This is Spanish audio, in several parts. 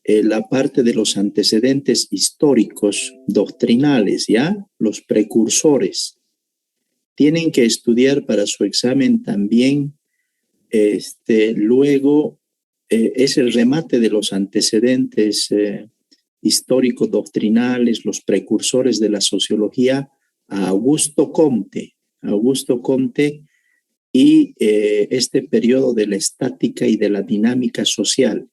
la parte de los antecedentes históricos, doctrinales, ¿ya? Los precursores. Tienen que estudiar para su examen también, luego, es el remate de los antecedentes históricos, doctrinales, los precursores de la sociología, a Augusto Comte. Augusto Comte y este periodo de la estática y de la dinámica social,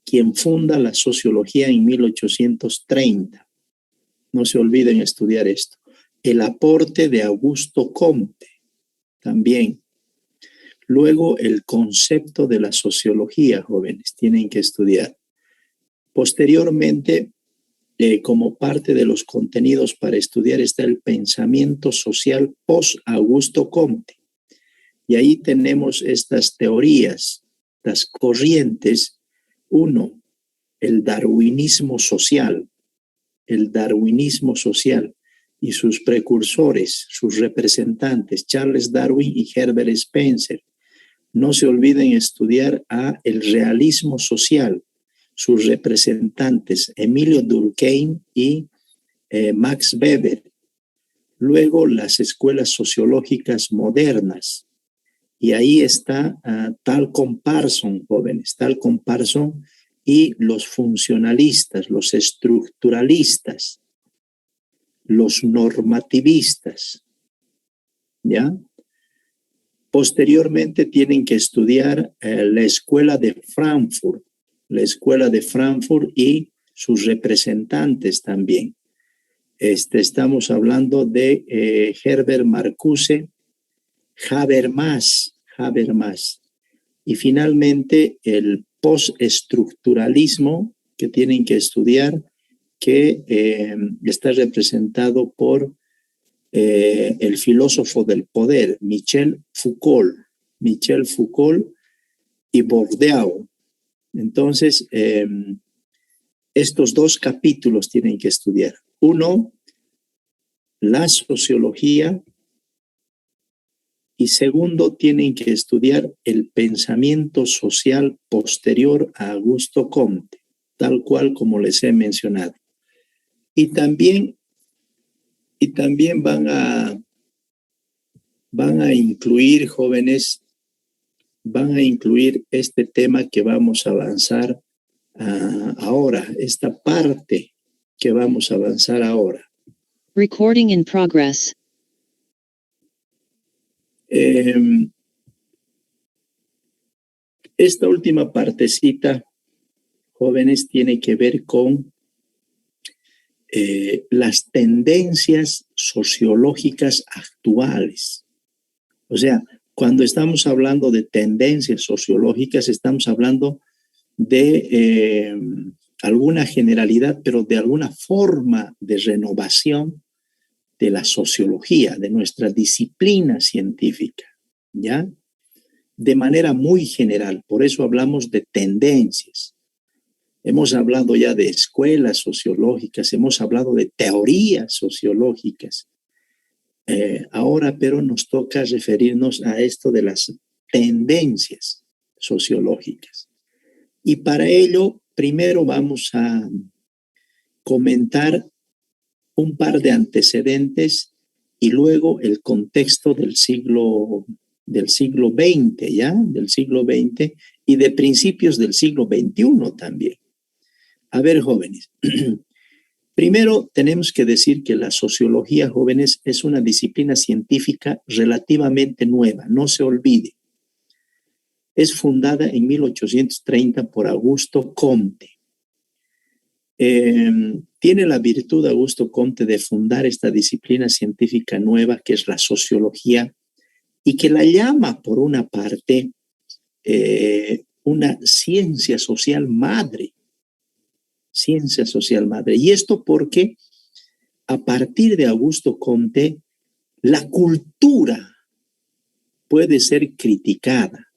quien funda la sociología en 1830. No se olviden estudiar esto. El aporte de Augusto Comte también. Luego, el concepto de la sociología, jóvenes, tienen que estudiar. Posteriormente, como parte de los contenidos para estudiar está el pensamiento social post-Augusto Comte. Y ahí tenemos estas teorías, las corrientes. Uno, el darwinismo social y sus precursores, sus representantes, Charles Darwin y Herbert Spencer. No se olviden estudiar el realismo social, sus representantes, Emilio Durkheim y Max Weber. Luego, las escuelas sociológicas modernas. Y ahí está Talcott Parsons, jóvenes, Talcott Parsons y los funcionalistas, los estructuralistas, los normativistas, ¿ya? Posteriormente tienen que estudiar la escuela de Frankfurt y sus representantes también. Estamos hablando de Herbert Marcuse, Habermas. Y finalmente el postestructuralismo que tienen que estudiar, que está representado por el filósofo del poder, Michel Foucault y Bourdieu. Entonces, estos dos capítulos tienen que estudiar. Uno, la sociología, y segundo, tienen que estudiar el pensamiento social posterior a Augusto Comte, tal cual como les he mencionado. Y también van a incluir, jóvenes, este tema que vamos a avanzar ahora, esta parte que vamos a avanzar ahora. Recording in progress. Esta última partecita, jóvenes, tiene que ver con las tendencias sociológicas actuales. O sea, cuando estamos hablando de tendencias sociológicas, estamos hablando de alguna generalidad, pero de alguna forma de renovación de la sociología, de nuestra disciplina científica, ¿ya? De manera muy general, por eso hablamos de tendencias. Hemos hablado ya de escuelas sociológicas, hemos hablado de teorías sociológicas. Ahora, pero nos toca referirnos a esto de las tendencias sociológicas. Y para ello, primero vamos a comentar un par de antecedentes y luego el contexto del siglo XX, ¿ya? Del siglo XX y de principios del siglo XXI también. A ver, jóvenes, primero tenemos que decir que la sociología, jóvenes, es una disciplina científica relativamente nueva, no se olvide. Es fundada en 1830 por Augusto Comte. Tiene la virtud Augusto Comte de fundar esta disciplina científica nueva que es la sociología y que la llama por una parte una ciencia social madre. Ciencia social madre. Y esto porque a partir de Augusto Comte la cultura puede ser criticada.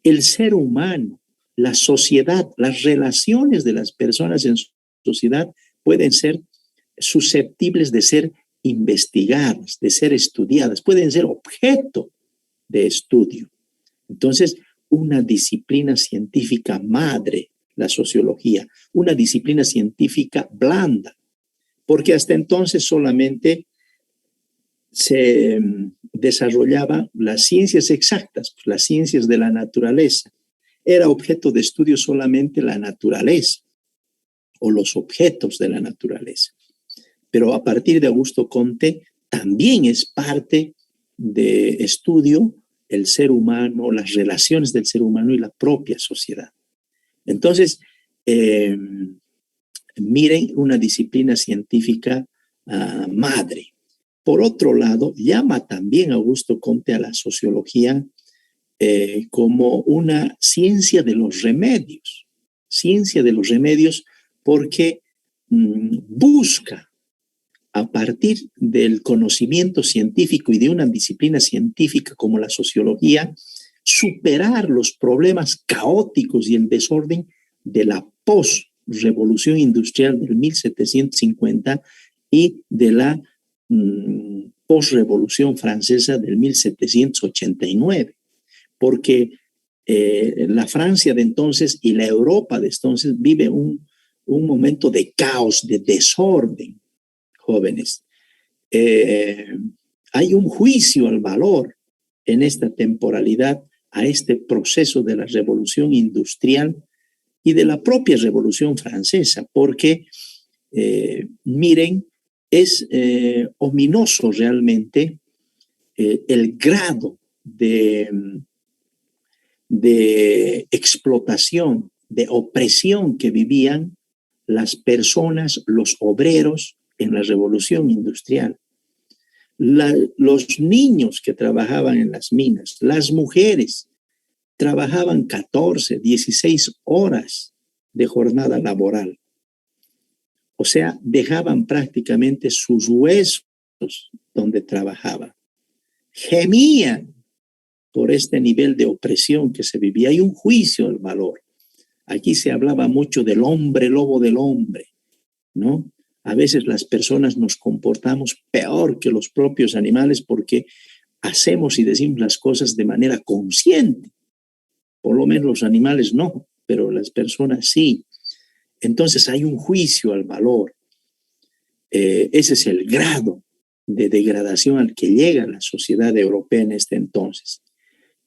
El ser humano, la sociedad, las relaciones de las personas en sociedad pueden ser susceptibles de ser investigadas, de ser estudiadas, pueden ser objeto de estudio. Entonces, una disciplina científica madre, la sociología, una disciplina científica blanda, porque hasta entonces solamente se desarrollaban las ciencias exactas, las ciencias de la naturaleza. Era objeto de estudio solamente la naturaleza o los objetos de la naturaleza. Pero a partir de Augusto Comte también es parte de estudio el ser humano, las relaciones del ser humano y la propia sociedad. Entonces, miren una disciplina científica madre. Por otro lado, llama también Augusto Comte a la sociología como una ciencia de los remedios. Ciencia de los remedios porque busca, a partir del conocimiento científico y de una disciplina científica como la sociología, superar los problemas caóticos y el desorden de la post-revolución industrial del 1750 y de la post-revolución francesa del 1789. Porque la Francia de entonces y la Europa de entonces vive un momento de caos, de desorden, jóvenes. Hay un juicio al valor en esta temporalidad a este proceso de la revolución industrial y de la propia revolución francesa, porque, miren, es ominoso realmente el grado de explotación, de opresión que vivían las personas, los obreros en la revolución industrial. Los niños que trabajaban en las minas, las mujeres, trabajaban 14, 16 horas de jornada laboral. O sea, dejaban prácticamente sus huesos donde trabajaban. Gemían por este nivel de opresión que se vivía. Hay un juicio al valor. Aquí se hablaba mucho del hombre lobo del hombre, ¿no? A veces las personas nos comportamos peor que los propios animales porque hacemos y decimos las cosas de manera consciente. Por lo menos los animales no, pero las personas sí. Entonces hay un juicio al valor. Ese es el grado de degradación al que llega la sociedad europea en este entonces.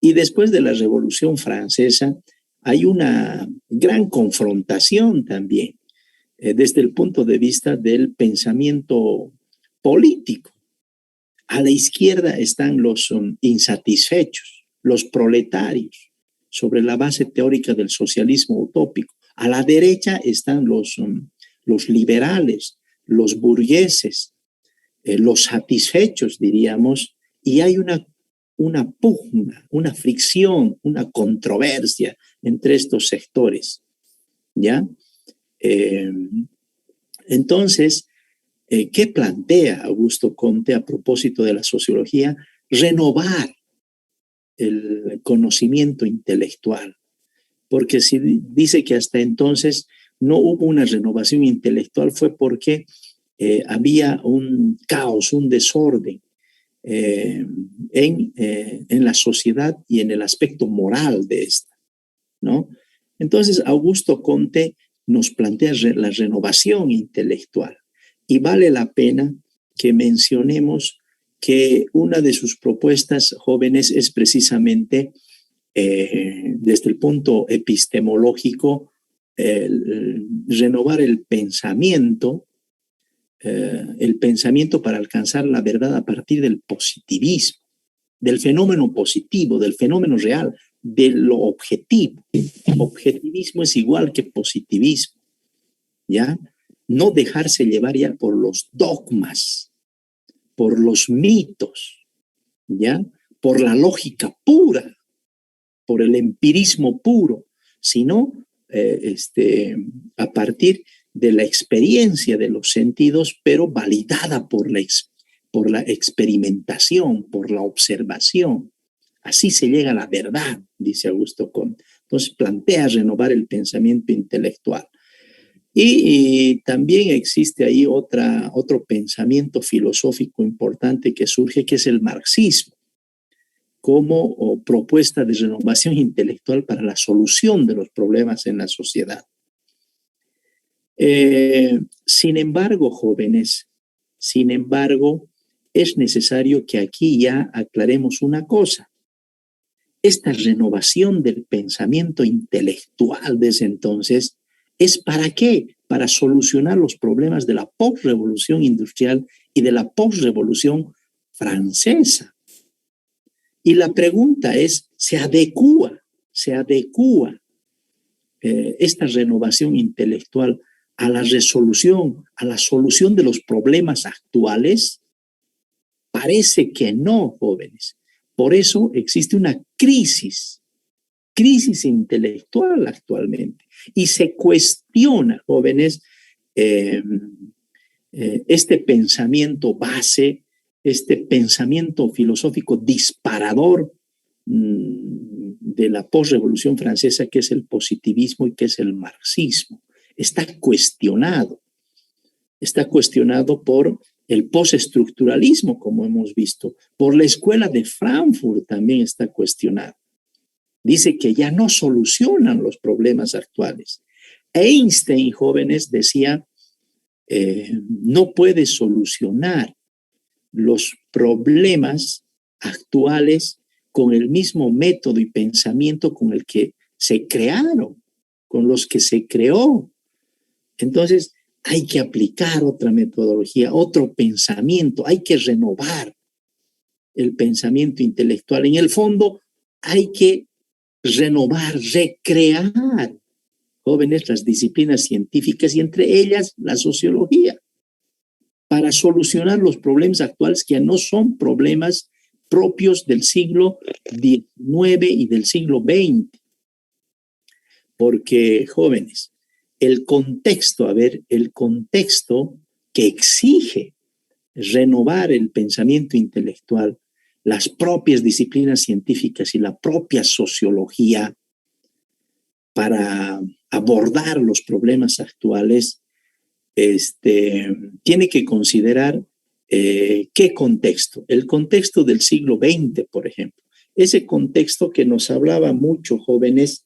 Y después de la Revolución Francesa hay una gran confrontación también desde el punto de vista del pensamiento político. A la izquierda están los insatisfechos, los proletarios, sobre la base teórica del socialismo utópico. A la derecha están los liberales, los burgueses, los satisfechos, diríamos, y hay una pugna, una fricción, una controversia entre estos sectores, ¿ya? Entonces, ¿qué plantea Augusto Comte a propósito de la sociología? Renovar el conocimiento intelectual, porque si dice que hasta entonces no hubo una renovación intelectual fue porque había un caos, un desorden en la sociedad y en el aspecto moral de esta, ¿no? Entonces, Augusto Comte nos plantea la renovación intelectual y vale la pena que mencionemos que una de sus propuestas jóvenes es precisamente desde el punto epistemológico renovar el pensamiento para alcanzar la verdad a partir del positivismo, del fenómeno positivo, del fenómeno real, de lo objetivo. Objetivismo es igual que positivismo, ¿ya? No dejarse llevar ya por los dogmas, por los mitos, ¿ya? Por la lógica pura, por el empirismo puro, sino a partir de la experiencia de los sentidos, pero validada por la experimentación, por la observación. Así se llega a la verdad, dice Augusto Comte. Entonces plantea renovar el pensamiento intelectual. Y también existe ahí otro pensamiento filosófico importante que surge, que es el marxismo, como propuesta de renovación intelectual para la solución de los problemas en la sociedad. Sin embargo, jóvenes, es necesario que aquí ya aclaremos una cosa. Esta renovación del pensamiento intelectual desde entonces es ¿para qué? Para solucionar los problemas de la postrevolución industrial y de la postrevolución francesa. Y la pregunta es, ¿se adecua esta renovación intelectual a la solución de los problemas actuales? Parece que no, jóvenes. Por eso existe una crisis intelectual actualmente. Y se cuestiona, jóvenes, este pensamiento base, este pensamiento filosófico disparador de la postrevolución francesa, que es el positivismo y que es el marxismo. Está cuestionado por el postestructuralismo, como hemos visto, por la escuela de Frankfurt también está cuestionado. Dice que ya no solucionan los problemas actuales. Einstein, jóvenes, decía, no puede solucionar los problemas actuales con el mismo método y pensamiento con el que se crearon, con los que se creó. Entonces, hay que aplicar otra metodología, otro pensamiento, hay que renovar el pensamiento intelectual. En el fondo, hay que renovar, recrear, jóvenes, las disciplinas científicas y entre ellas la sociología, para solucionar los problemas actuales que no son problemas propios del siglo XIX y del siglo XX. Porque, jóvenes, el contexto que exige renovar el pensamiento intelectual, las propias disciplinas científicas y la propia sociología para abordar los problemas actuales, tiene que considerar qué contexto. El contexto del siglo XX, por ejemplo. Ese contexto que nos hablaba mucho, jóvenes,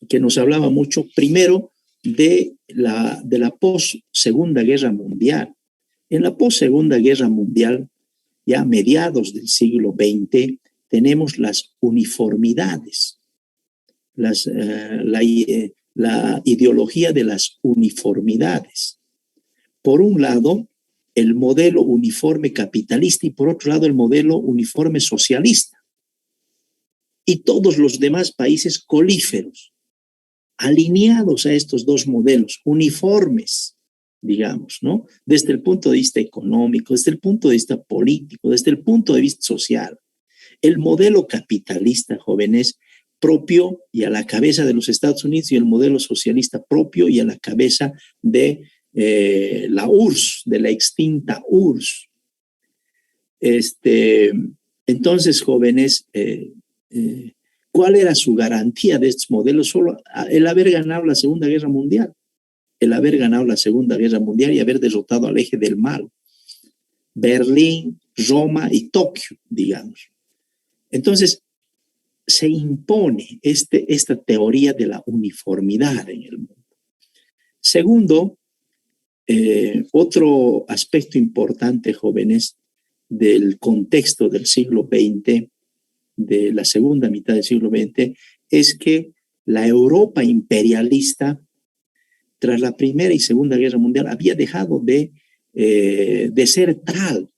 que nos hablaba mucho primero de la post-Segunda Guerra Mundial. En la post-Segunda Guerra Mundial, ya a mediados del siglo XX, tenemos las uniformidades, la ideología de las uniformidades. Por un lado, el modelo uniforme capitalista y por otro lado, el modelo uniforme socialista. Y todos los demás países colíferos, alineados a estos dos modelos, uniformes, digamos, ¿no? Desde el punto de vista económico, desde el punto de vista político, desde el punto de vista social. El modelo capitalista, jóvenes, propio y a la cabeza de los Estados Unidos, y el modelo socialista propio y a la cabeza de la URSS, de la extinta URSS. Entonces, jóvenes, ¿cuál era su garantía de estos modelos? Solo el haber ganado la Segunda Guerra Mundial. El haber ganado la Segunda Guerra Mundial y haber derrotado al eje del mal. Berlín, Roma y Tokio, digamos. Entonces, se impone esta teoría de la uniformidad en el mundo. Segundo, otro aspecto importante, jóvenes, del contexto del siglo XX, de la segunda mitad del siglo XX, es que la Europa imperialista, tras la Primera y Segunda Guerra Mundial, había dejado de ser tal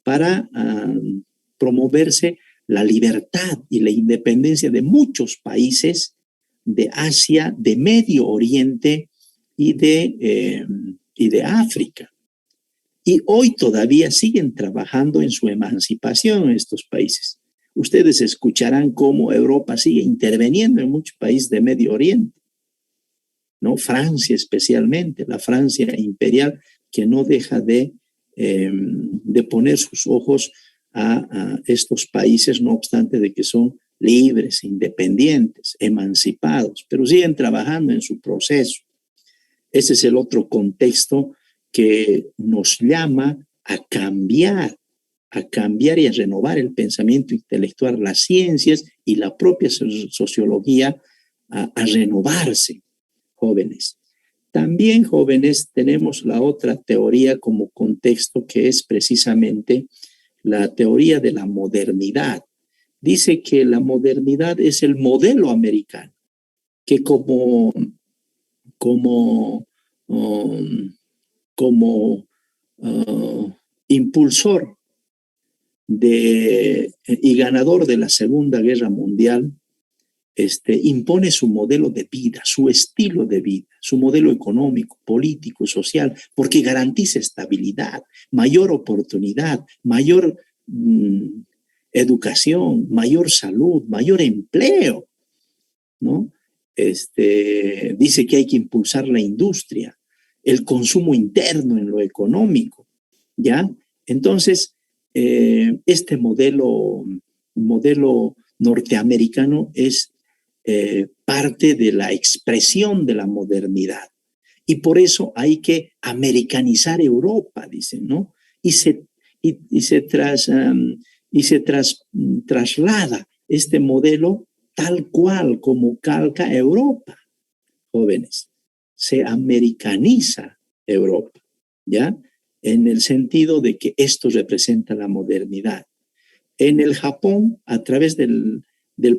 para promoverse la libertad y la independencia de muchos países de Asia, de Medio Oriente y de África. Y hoy todavía siguen trabajando en su emancipación en estos países. Ustedes escucharán cómo Europa sigue interviniendo en muchos países de Medio Oriente, ¿no? Francia especialmente, la Francia imperial, que no deja de poner sus ojos a estos países, no obstante de que son libres, independientes, emancipados, pero siguen trabajando en su proceso. Ese es el otro contexto que nos llama a cambiar y a renovar el pensamiento intelectual, las ciencias y la propia sociología a renovarse. jóvenes. También, jóvenes, tenemos la otra teoría como contexto, que es precisamente la teoría de la modernidad. Dice que la modernidad es el modelo americano, que como, um, como impulsor y ganador de la Segunda Guerra Mundial, impone su modelo de vida, su estilo de vida, su modelo económico, político, social, porque garantiza estabilidad, mayor oportunidad, mayor educación, mayor salud, mayor empleo, ¿no? Dice que hay que impulsar la industria, el consumo interno en lo económico, ¿ya? Entonces, este modelo norteamericano es parte de la expresión de la modernidad. Y por eso hay que americanizar Europa, dicen, ¿no? Y se traslada este modelo tal cual como calca Europa, jóvenes. Se americaniza Europa, ¿ya? En el sentido de que esto representa la modernidad. En el Japón, a través del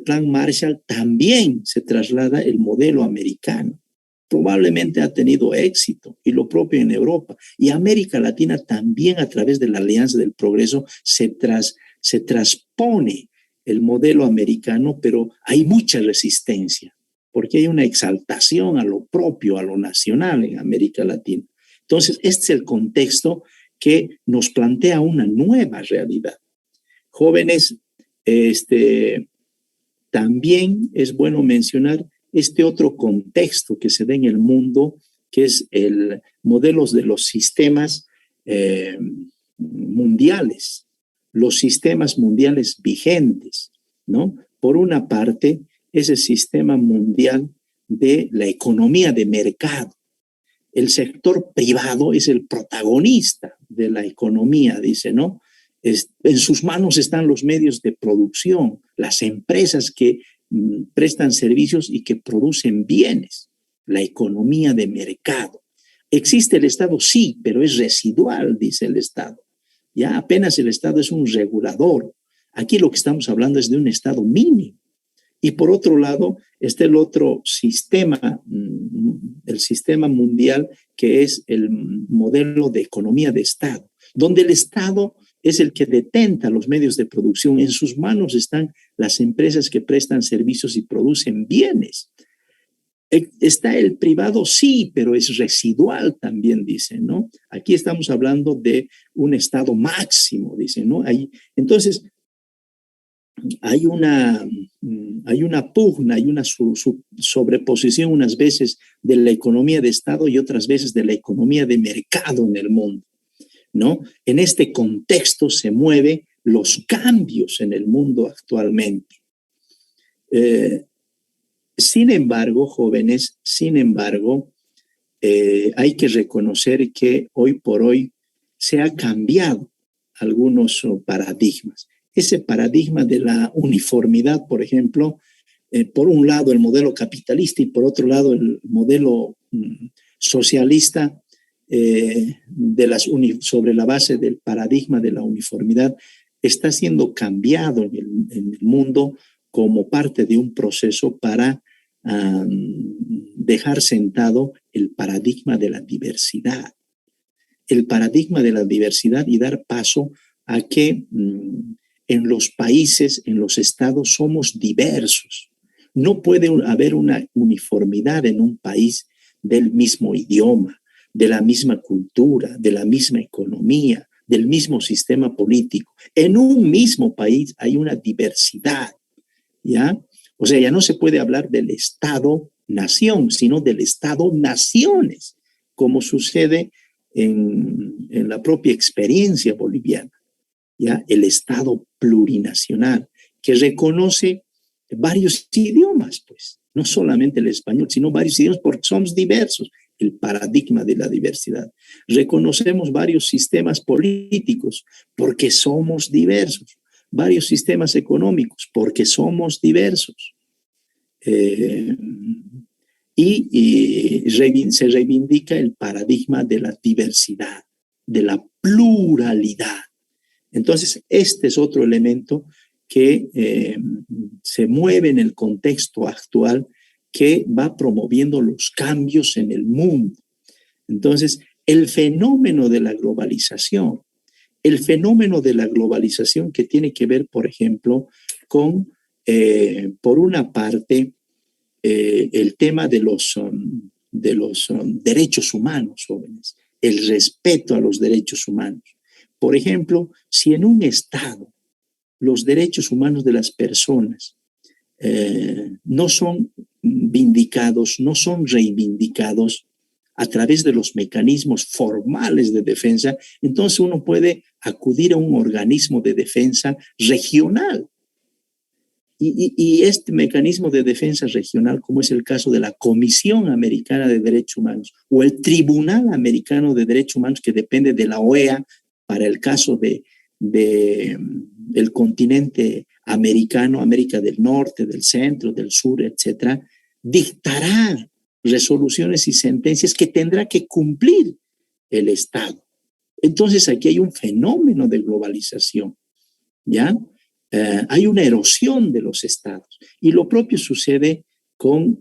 Plan Marshall, también se traslada el modelo americano. Probablemente ha tenido éxito, y lo propio en Europa. Y América Latina también, a través de la Alianza del Progreso, se transpone el modelo americano, pero hay mucha resistencia, porque hay una exaltación a lo propio, a lo nacional en América Latina. Entonces, este es el contexto que nos plantea una nueva realidad. Jóvenes, también es bueno mencionar este otro contexto que se da en el mundo, que es el modelo de los sistemas mundiales, los sistemas mundiales vigentes, ¿no? Por una parte, es el sistema mundial de la economía de mercado. El sector privado es el protagonista de la economía, dice, ¿no? En sus manos están los medios de producción, las empresas que prestan servicios y que producen bienes, la economía de mercado. ¿Existe el Estado? Sí, pero es residual, dice el Estado. Ya apenas el Estado es un regulador. Aquí lo que estamos hablando es de un Estado mínimo. Y por otro lado, está el otro sistema, el sistema mundial, que es el modelo de economía de Estado, donde el Estado es el que detenta los medios de producción. En sus manos están las empresas que prestan servicios y producen bienes. ¿Está el privado? Sí, pero es residual también, dicen, ¿no? Aquí estamos hablando de un Estado máximo, dicen, ¿no? Entonces, hay una pugna, hay una sobreposición unas veces de la economía de Estado y otras veces de la economía de mercado en el mundo, ¿no? En este contexto se mueven los cambios en el mundo actualmente. Sin embargo, jóvenes, hay que reconocer que hoy por hoy se ha cambiado algunos paradigmas. Ese paradigma de la uniformidad, por ejemplo, por un lado el modelo capitalista y por otro lado el modelo socialista, sobre la base del paradigma de la uniformidad, está siendo cambiado en el mundo como parte de un proceso para dejar sentado el paradigma de la diversidad. El paradigma de la diversidad y dar paso a que en los países, en los estados, somos diversos. No puede haber una uniformidad en un país del mismo idioma, de la misma cultura, de la misma economía, del mismo sistema político. En un mismo país hay una diversidad, ¿ya? O sea, ya no se puede hablar del Estado-nación, sino del Estado-naciones, como sucede en la propia experiencia boliviana, ¿ya? El Estado plurinacional, que reconoce varios idiomas, pues, no solamente el español, sino varios idiomas, porque somos diversos, el paradigma de la diversidad. Reconocemos varios sistemas políticos, porque somos diversos, varios sistemas económicos, porque somos diversos. se reivindica el paradigma de la diversidad, de la pluralidad. Entonces, este es otro elemento que se mueve en el contexto actual, que va promoviendo los cambios en el mundo. Entonces, el fenómeno de la globalización que tiene que ver, por ejemplo, con, por una parte, el tema de los derechos humanos, jóvenes, el respeto a los derechos humanos. Por ejemplo, si en un Estado los derechos humanos de las personas no son vindicados, no son reivindicados a través de los mecanismos formales de defensa, entonces uno puede acudir a un organismo de defensa regional. Y este mecanismo de defensa regional, como es el caso de la Comisión Americana de Derechos Humanos o el Tribunal Americano de Derechos Humanos, que depende de la OEA para el caso del continente americano, América del Norte, del Centro, del Sur, etcétera, dictará resoluciones y sentencias que tendrá que cumplir el Estado. Entonces aquí hay un fenómeno de globalización, ¿ya? Hay una erosión de los estados. Y lo propio sucede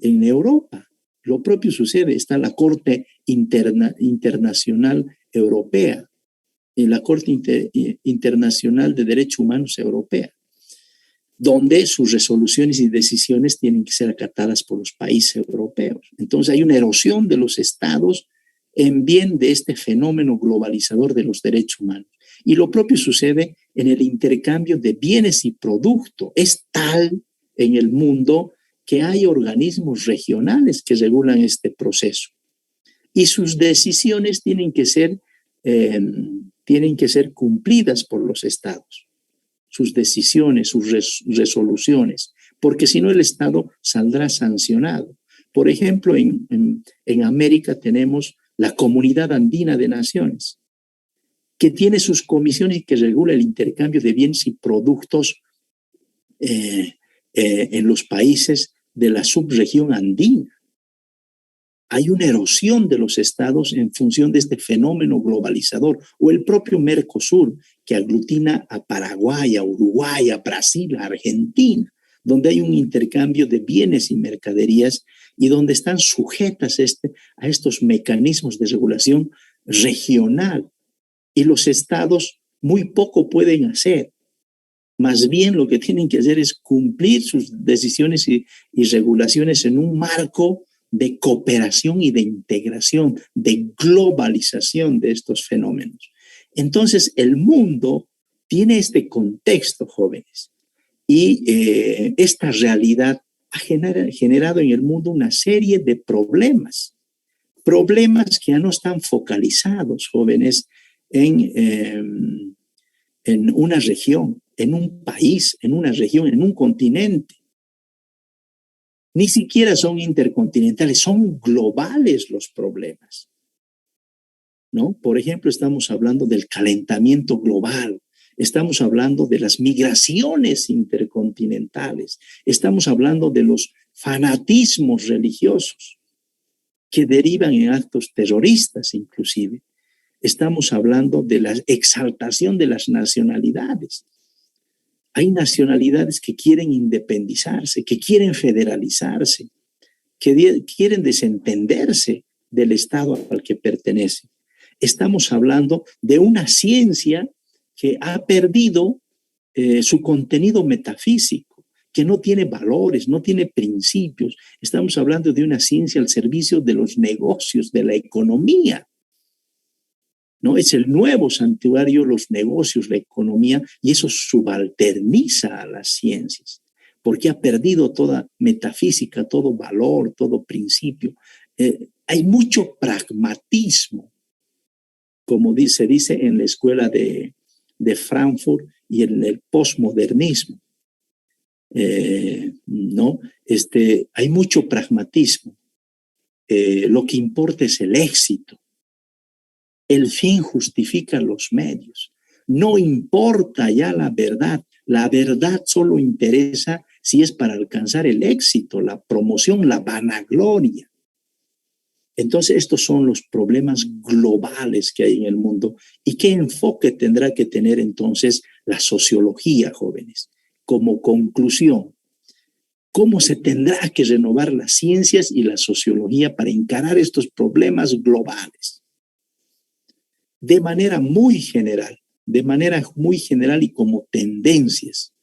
en Europa. Lo propio sucede, está la Corte Internacional Europea, en la Corte Internacional de Derechos Humanos Europea, donde sus resoluciones y decisiones tienen que ser acatadas por los países europeos. Entonces hay una erosión de los estados en bien de este fenómeno globalizador de los derechos humanos. Y lo propio sucede en el intercambio de bienes y productos. Es tal en el mundo que hay organismos regionales que regulan este proceso. Y sus decisiones tienen que ser cumplidas por los estados. Sus decisiones, sus resoluciones, porque si no el Estado saldrá sancionado. Por ejemplo, en América tenemos la Comunidad Andina de Naciones, que tiene sus comisiones y que regula el intercambio de bienes y productos en los países de la subregión andina. Hay una erosión de los estados en función de este fenómeno globalizador, o el propio Mercosur, que aglutina a Paraguay, a Uruguay, a Brasil, a Argentina, donde hay un intercambio de bienes y mercaderías y donde están sujetas a estos mecanismos de regulación regional. Y los estados muy poco pueden hacer. Más bien lo que tienen que hacer es cumplir sus decisiones y regulaciones en un marco de cooperación y de integración, de globalización de estos fenómenos. Entonces, el mundo tiene este contexto, jóvenes, y esta realidad ha generado en el mundo una serie de problemas que ya no están focalizados, jóvenes, en una región, en un país, en una región, en un continente. Ni siquiera son intercontinentales, son globales los problemas, ¿no? Por ejemplo, estamos hablando del calentamiento global, estamos hablando de las migraciones intercontinentales, estamos hablando de los fanatismos religiosos que derivan en actos terroristas inclusive. Estamos hablando de la exaltación de las nacionalidades. Hay nacionalidades que quieren independizarse, que quieren federalizarse, que quieren desentenderse del Estado al que pertenecen. Estamos hablando de una ciencia que ha perdido su contenido metafísico, que no tiene valores, no tiene principios. Estamos hablando de una ciencia al servicio de los negocios, de la economía. ¿No? Es el nuevo santuario, los negocios, la economía, y eso subalterniza a las ciencias, porque ha perdido toda metafísica, todo valor, todo principio. Hay mucho pragmatismo, como se dice en la escuela de Frankfurt y en el posmodernismo. ¿No? Hay mucho pragmatismo. Lo que importa es el éxito. El fin justifica los medios. No importa ya la verdad. La verdad solo interesa si es para alcanzar el éxito, la promoción, la vanagloria. Entonces, estos son los problemas globales que hay en el mundo. ¿Y qué enfoque tendrá que tener entonces la sociología, jóvenes? Como conclusión, ¿cómo se tendrá que renovar las ciencias y la sociología para encarar estos problemas globales? De manera muy general y como tendencias.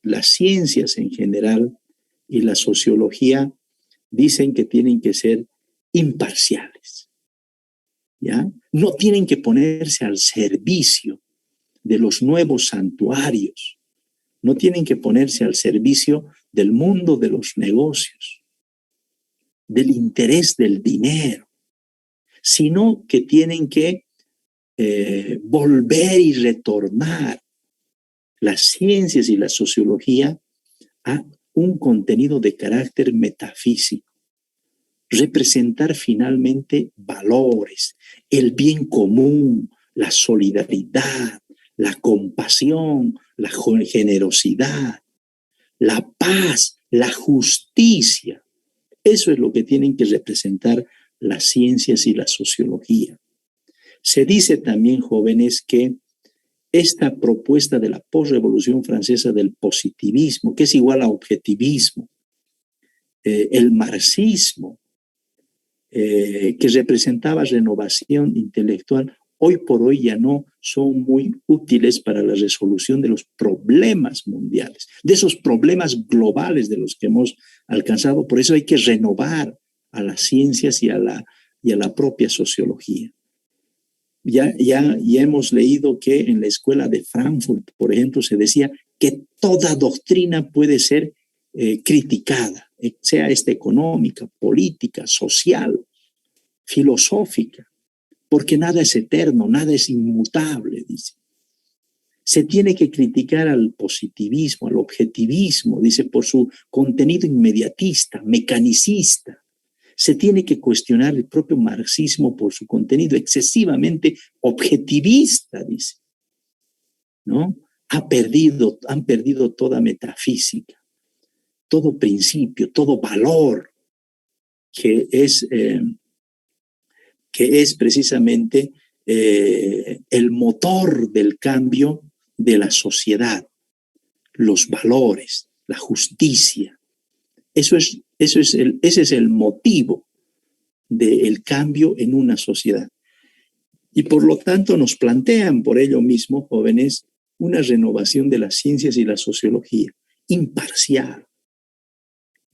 Las ciencias en general y la sociología dicen que tienen que ser imparciales, ¿ya? No tienen que ponerse al servicio de los nuevos santuarios, no tienen que ponerse al servicio del mundo de los negocios, del interés del dinero, sino que tienen que volver y retornar las ciencias y la sociología a un contenido de carácter metafísico, representar finalmente valores, el bien común, la solidaridad, la compasión, la generosidad, la paz, la justicia. Eso es lo que tienen que representar las ciencias y la sociología. Se dice también, jóvenes, que esta propuesta de la posrevolución francesa del positivismo, que es igual a objetivismo, el marxismo, que representaba renovación intelectual, hoy por hoy ya no son muy útiles para la resolución de los problemas mundiales, de esos problemas globales de los que hemos alcanzado. Por eso hay que renovar a las ciencias y a la propia sociología. Ya hemos leído que en la escuela de Frankfurt, por ejemplo, se decía que toda doctrina puede ser criticada, sea económica, política, social, filosófica, porque nada es eterno, nada es inmutable, dice. Se tiene que criticar al positivismo, al objetivismo, dice, por su contenido inmediatista, mecanicista. Se tiene que cuestionar el propio marxismo por su contenido excesivamente objetivista, dice, ¿no? Han perdido toda metafísica, todo principio, todo valor que es precisamente el motor del cambio de la sociedad, los valores, la justicia. Ese es el motivo del cambio en una sociedad. Y por lo tanto nos plantean por ello mismo, jóvenes, una renovación de las ciencias y la sociología, imparcial,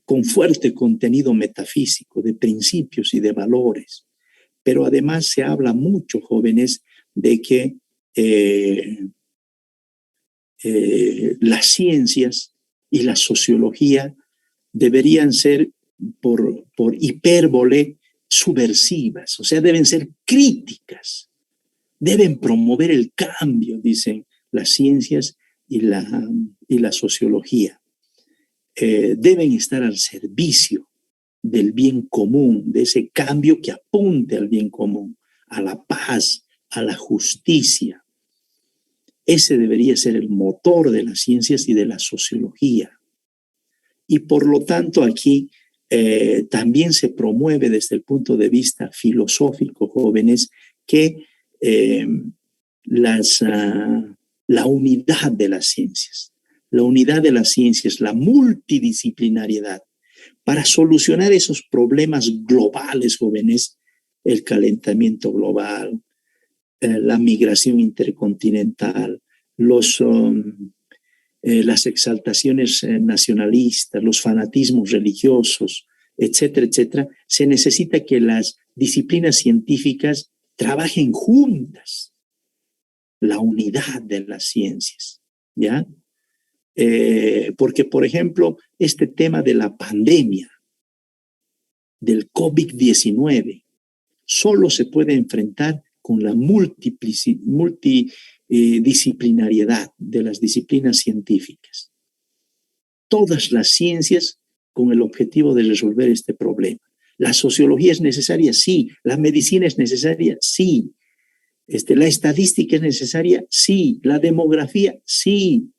con fuerte contenido metafísico, de principios y de valores. Pero además se habla mucho, jóvenes, de que las ciencias y la sociología deberían ser por hipérbole subversivas, o sea, deben ser críticas, deben promover el cambio, dicen las ciencias y la sociología. Deben estar al servicio del bien común, de ese cambio que apunte al bien común, a la paz, a la justicia. Ese debería ser el motor de las ciencias y de la sociología. Y por lo tanto aquí también se promueve desde el punto de vista filosófico, jóvenes, que la unidad de las ciencias, la multidisciplinariedad, para solucionar esos problemas globales, jóvenes, el calentamiento global, la migración intercontinental, las exaltaciones nacionalistas, los fanatismos religiosos, etcétera, etcétera, se necesita que las disciplinas científicas trabajen juntas, la unidad de las ciencias, ¿ya? Porque, por ejemplo, este tema de la pandemia, del COVID-19, solo se puede enfrentar con la multidisciplinariedad de las disciplinas científicas. Todas las ciencias con el objetivo de resolver este problema. ¿La sociología es necesaria? Sí. ¿La medicina es necesaria? Sí. ¿La estadística es necesaria? Sí. ¿La demografía? Sí.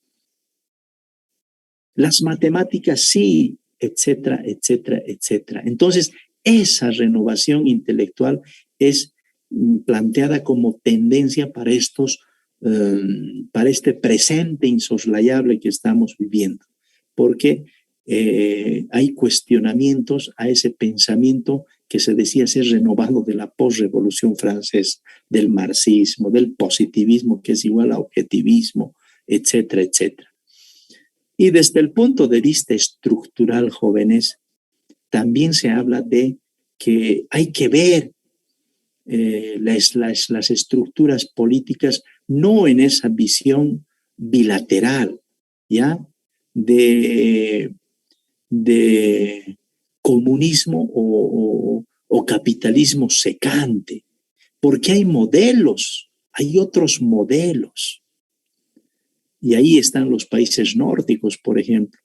¿Las matemáticas? Sí. Etcétera, etcétera, etcétera. Entonces, esa renovación intelectual es planteada como tendencia para para este presente insoslayable que estamos viviendo, porque hay cuestionamientos a ese pensamiento que se decía ser renovado de la posrevolución francesa, del marxismo, del positivismo, que es igual a objetivismo, etcétera, etcétera. Y desde el punto de vista estructural, jóvenes, también se habla de que hay que ver las estructuras políticas no en esa visión bilateral, ¿ya? De comunismo o capitalismo secante, porque hay modelos, hay otros modelos. Y ahí están los países nórdicos, por ejemplo,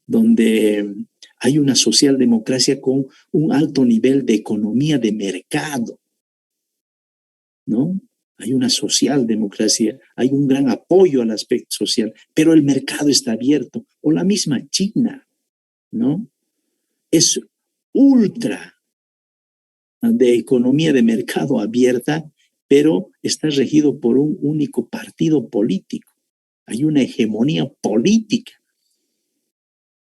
donde hay una socialdemocracia con un alto nivel de economía de mercado, ¿no? Hay una socialdemocracia, hay un gran apoyo al aspecto social, pero el mercado está abierto. O la misma China, ¿no? Es ultra de economía de mercado abierta, pero está regido por un único partido político. Hay una hegemonía política.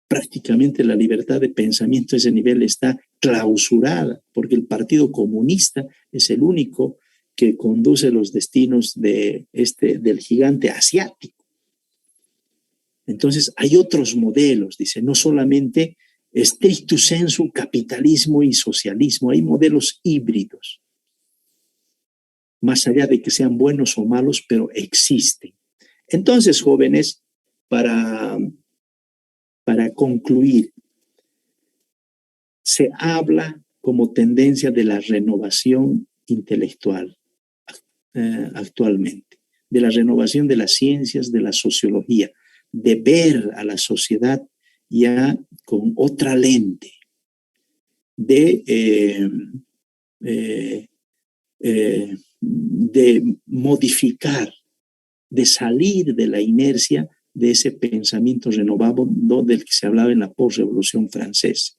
Prácticamente la libertad de pensamiento a ese nivel está clausurada, porque el Partido Comunista es el único que conduce los destinos del gigante asiático. Entonces hay otros modelos, dice, no solamente stricto sensu capitalismo y socialismo, hay modelos híbridos, más allá de que sean buenos o malos, pero existen. Entonces, jóvenes, para concluir, se habla como tendencia de la renovación intelectual actualmente, de la renovación de las ciencias, de la sociología, de ver a la sociedad ya con otra lente, de modificar, de salir de la inercia de ese pensamiento renovado del que se hablaba en la posrevolución francesa.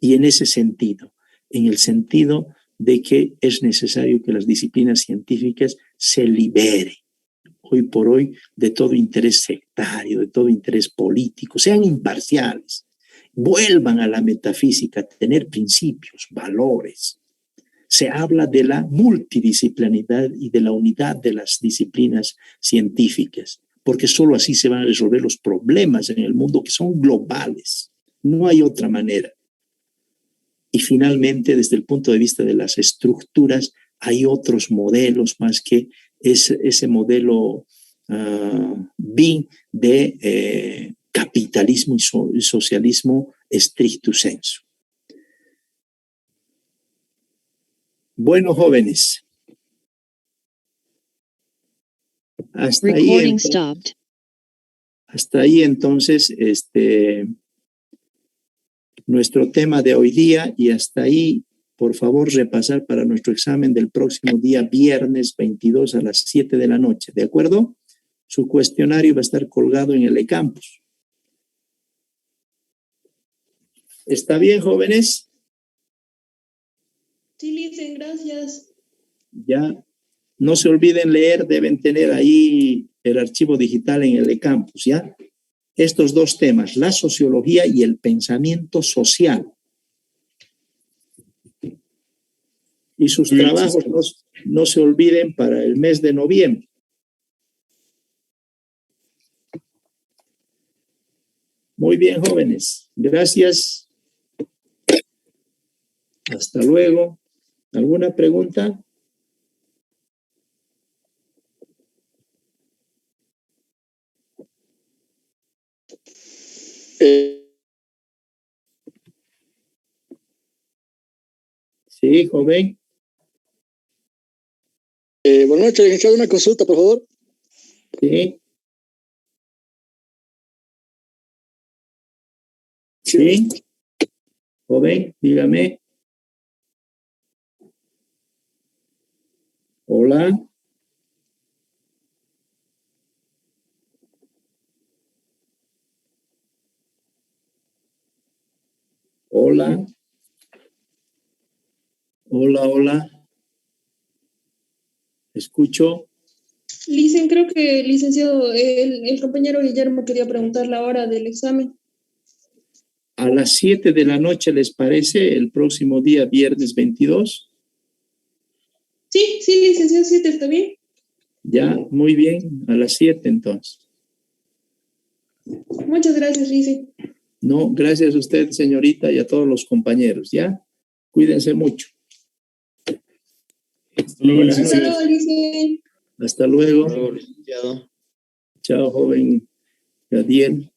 Y en ese sentido, en el sentido de que es necesario que las disciplinas científicas se liberen hoy por hoy de todo interés sectario, de todo interés político, sean imparciales, vuelvan a la metafísica, a tener principios, valores. Se habla de la multidisciplinaridad y de la unidad de las disciplinas científicas, porque solo así se van a resolver los problemas en el mundo que son globales. No hay otra manera. Y finalmente, desde el punto de vista de las estructuras, hay otros modelos más que ese modelo B de capitalismo y socialismo stricto sensu. Bueno, jóvenes, hasta ahí entonces nuestro tema de hoy día, y hasta ahí, por favor, repasar para nuestro examen del próximo día, viernes 22 a las 7 de la noche, ¿de acuerdo? Su cuestionario va a estar colgado en el eCampus. ¿Está bien, jóvenes? Sí, Licen, gracias. Ya, no se olviden leer, deben tener ahí el archivo digital en el eCampus, ¿ya? Estos dos temas, la sociología y el pensamiento social. Y sus trabajos no se olviden para el mes de noviembre. Muy bien, jóvenes. Gracias. Hasta luego. ¿Alguna pregunta? Sí, joven. Buenas noches, licenciado. Una consulta, por favor. Sí. Sí. Joven, dígame. Hola. Hola. Hola, hola. Escucho. Creo que licenciado, el compañero Guillermo quería preguntar la hora del examen. A las 7 de la noche, ¿les parece? El próximo día, viernes 22. Sí, licenciado, 7, ¿está bien? Ya, muy bien. A las 7 entonces. Muchas gracias, lice. No, gracias a usted, señorita, y a todos los compañeros, ¿ya? Cuídense mucho. Hasta luego, Buenas Hasta noches. luego, lice. Hasta luego. Hasta luego, licenciado. Chao, joven Gadiel.